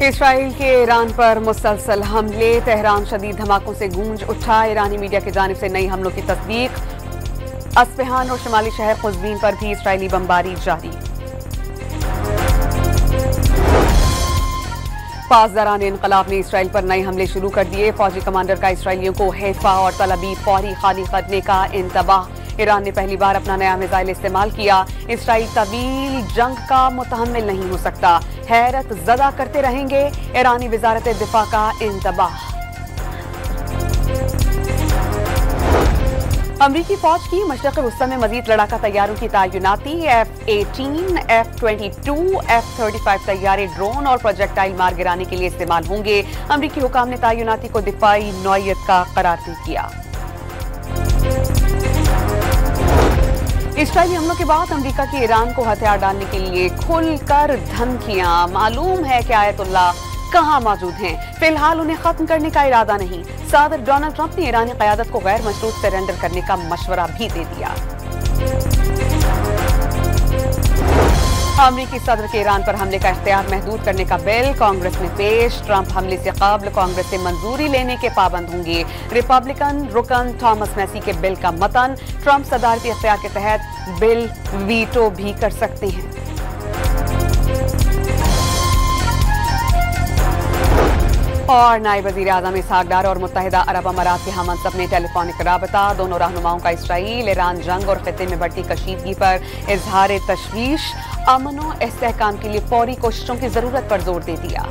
Israel के Iran पर मुसलसल हमले, तेहरान शदीद धमाकों से गूंज उठा। ईरानी मीडिया की जानिब से नई हमलों की तस्दीक। अस्फहान और शुमाली शहर खुजबीन पर भी इसराइली बमबारी जारी। पासदारान इनकलाब ने इसराइल पर नए हमले शुरू कर दिए। फौजी कमांडर का इसराइलियों को हैफा और तलबी फौरी खाली करने का इंतबाह। ईरान ने पहली बार अपना नया मिसाइल इस्तेमाल किया। इसराइल तवील जंग का मुतहम्मिल नहीं हो सकता, हैरत ज़दा करते रहेंगे। ईरानी वजारत दिफा का इंतबाह। अमरीकी फौज की मशरक़ वस्ता में मजीद लड़ाका तैयारों की तैनाती। F-18, F-22, F-35 तैयारे ड्रोन और प्रोजेक्टाइल मार गिराने के लिए इस्तेमाल होंगे। अमरीकी हुकाम ने तैनाती को दिफाई नौयत का करार दे दिया। इसराइली हमलों के बाद अमेरिका की ईरान को हथियार डालने के लिए खुलकर धमकियां। मालूम है कि आयतुल्लाह कहां मौजूद हैं। फिलहाल उन्हें खत्म करने का इरादा नहीं। सदर डोनाल्ड ट्रंप ने ईरानी क़यादत को गैर मशरूत सरेंडर करने का मशवरा भी दे दिया। अमरीकी सदर के ईरान पर हमले का इख्तियार महदूद करने का बिल कांग्रेस में पेश। ट्रंप हमले से कबल कांग्रेस से मंजूरी लेने के पाबंद होंगे। रिपब्लिकन रुकन थॉमस मैसी के बिल का मतन। ट्रंप सदारती इख्तियार के तहत बिल वीटो भी कर सकते हैं। और नायब वज़ीर आज़म इसहाक डार और मुत्तहिदा अरब अमारात के हममंसब ने टेलीफोनिक राबता। दोनों रहनुमाओं का इसराइल ईरान जंग और खित्ते में बढ़ती कशीदगी पर इजहार तशवीश। अमन और इस्तेहकाम के लिए फौरी कोशिशों की जरूरत पर जोर दे दिया।